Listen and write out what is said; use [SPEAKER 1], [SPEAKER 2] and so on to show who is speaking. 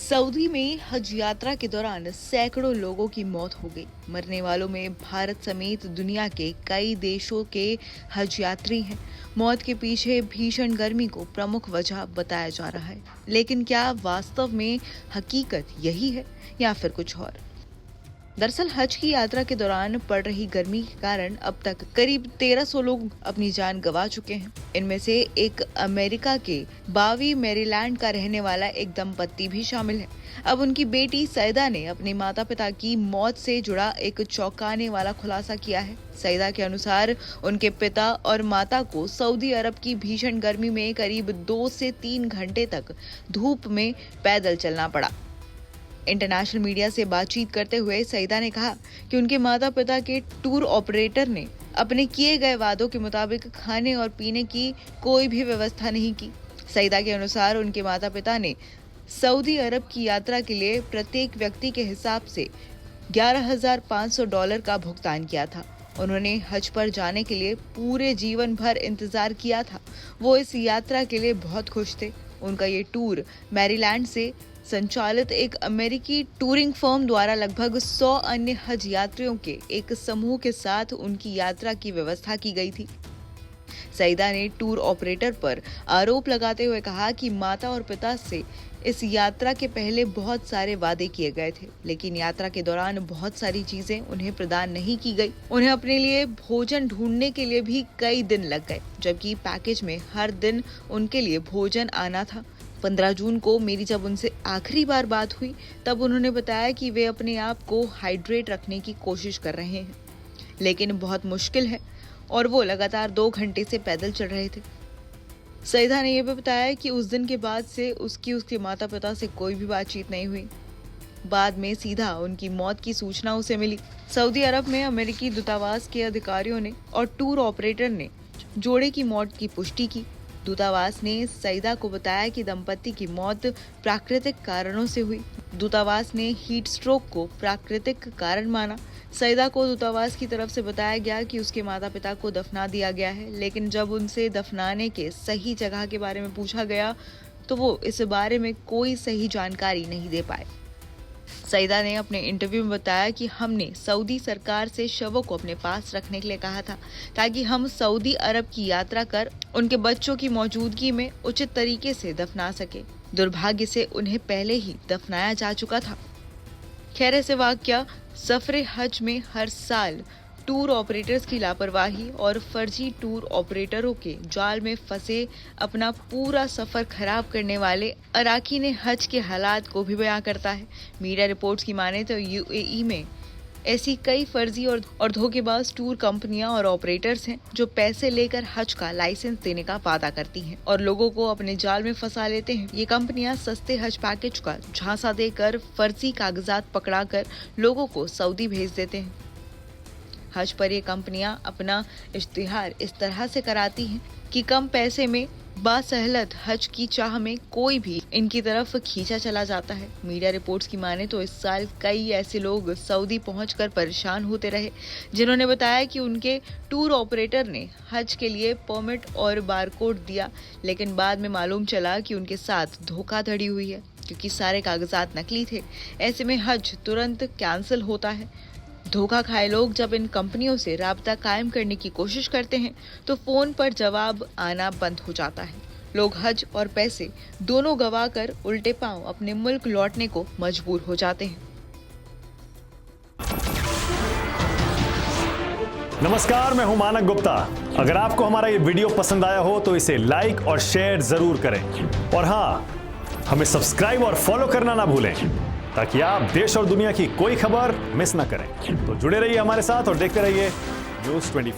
[SPEAKER 1] Saudi में हज यात्रा के दौरान सैकड़ों लोगों की मौत हो गई। मरने वालों में भारत समेत दुनिया के कई देशों के हज यात्री हैं। मौत के पीछे भीषण गर्मी को प्रमुख वजह बताया जा रहा है, लेकिन क्या वास्तव में हकीकत यही है या फिर कुछ और? दरअसल हज की यात्रा के दौरान पड़ रही गर्मी के कारण अब तक करीब 1300 लोग अपनी जान गंवा चुके हैं। इनमें से एक अमेरिका के बावी मैरीलैंड का रहने वाला एक दंपत्ति भी शामिल है। अब उनकी बेटी सईदा ने अपने माता पिता की मौत से जुड़ा एक चौंकाने वाला खुलासा किया है। सईदा के अनुसार उनके पिता और माता को सऊदी अरब की भीषण गर्मी में करीब 2 से 3 घंटे तक धूप में पैदल चलना पड़ा। इंटरनेशनल मीडिया से बातचीत करते हुए सईदा ने कहा कि उनके माता पिता के टूर ऑपरेटर ने अपने किए गए वादों के मुताबिक खाने और पीने की कोई भी व्यवस्था नहीं की। सईदा के अनुसार उनके माता पिता ने सऊदी अरब की यात्रा के लिए प्रत्येक व्यक्ति के हिसाब से $11,500 का भुगतान किया था। उन्होंने हज पर जाने के लिए पूरे जीवन भर इंतजार किया था। वो इस यात्रा के लिए बहुत खुश थे। उनका ये टूर मैरीलैंड से संचालित एक अमेरिकी टूरिंग फर्म द्वारा लगभग 100 अन्य हज यात्रियों के एक समूह के साथ उनकी यात्रा की व्यवस्था की गई थी। सईदा ने टूर ऑपरेटर पर आरोप लगाते हुए कहा कि माता और पिता से इस यात्रा के पहले बहुत सारे वादे किए गए थे, लेकिन यात्रा के दौरान बहुत सारी चीजें उन्हें प्रदान नहीं की गई। उन्हें अपने लिए भोजन ढूंढने के लिए भी कई दिन लग गए, जबकि पैकेज में हर दिन उनके लिए भोजन आना था। 15 जून को मेरी जब उनसे आखिरी बार बात हुई, तब उन्होंने बताया कि वे अपने आप को हाइड्रेट रखने की कोशिश कर रहे हैं, लेकिन बहुत मुश्किल है और वो लगातार 2 घंटे से पैदल चल रहे थे। सईदा ने यह भी बताया कि उस दिन के बाद से उसके माता पिता से कोई भी बातचीत नहीं हुई। बाद में सीधा उनकी मौत की सूचना उसे मिली। सऊदी अरब में अमेरिकी दूतावास के अधिकारियों ने और टूर ऑपरेटर ने जोड़े की मौत की पुष्टि की। दूतावास ने सईदा को बताया कि दंपत्ति की मौत प्राकृतिक कारणों से हुई। दूतावास ने हीट स्ट्रोक को प्राकृतिक कारण माना। सईदा को दूतावास की तरफ से बताया गया कि उसके माता पिता को दफना दिया गया है, लेकिन जब उनसे दफनाने के सही जगह के बारे में पूछा गया तो वो इस बारे में कोई सही जानकारी नहीं दे पाए। सईदा ने अपने इंटरव्यू में बताया कि हमने सऊदी सरकार से शवों को अपने पास रखने के लिए कहा था, ताकि हम सऊदी अरब की यात्रा कर उनके बच्चों की मौजूदगी में उचित तरीके से दफना सके। दुर्भाग्य से उन्हें पहले ही दफनाया जा चुका था। खैर, ऐसे वाकया सफरे हज में हर साल टूर ऑपरेटर्स की लापरवाही और फर्जी टूर ऑपरेटरों के जाल में फंसे अपना पूरा सफर खराब करने वाले अराकीन हज के हालात को भी बयां करता है। मीडिया रिपोर्ट्स की माने तो यूएई में ऐसी कई फर्जी और धोखेबाज टूर कंपनियां और ऑपरेटर्स हैं जो पैसे लेकर हज का लाइसेंस देने का वादा करती हैं और लोगों को अपने जाल में फंसा लेते हैं। ये कंपनियां सस्ते हज पैकेज का झांसा देकर फर्जी कागजात पकड़ाकर लोगों को सऊदी भेज देते हैं। हज पर ये कंपनियां अपना इश्तिहार इस तरह से कराती हैं कि कम पैसे में बासहलत हज की चाह में कोई भी इनकी तरफ खींचा चला जाता है। मीडिया रिपोर्ट्स की माने तो इस साल कई ऐसे लोग सऊदी पहुंचकर परेशान होते रहे, जिन्होंने बताया कि उनके टूर ऑपरेटर ने हज के लिए परमिट और बारकोड दिया, लेकिन बाद में मालूम चला कि उनके साथ धोखाधड़ी हुई है, क्योंकि सारे कागजात नकली थे। ऐसे में हज तुरंत कैंसिल होता है। धोखा खाए लोग जब इन कंपनियों से राब्ता कायम करने की कोशिश करते हैं तो फोन पर जवाब आना बंद हो जाता है। लोग हज और पैसे दोनों गंवाकर उल्टे पांव अपने मुल्क लौटने को मजबूर हो जाते हैं।
[SPEAKER 2] नमस्कार, मैं हूं मानक गुप्ता। अगर आपको हमारा ये वीडियो पसंद आया हो तो इसे लाइक और शेयर जरूर करें, और हाँ, हमें सब्सक्राइब और फॉलो करना ना भूलें, ताकि आप देश और दुनिया की कोई खबर मिस ना करें। तो जुड़े रहिए हमारे साथ और देखते रहिए न्यूज़ 24।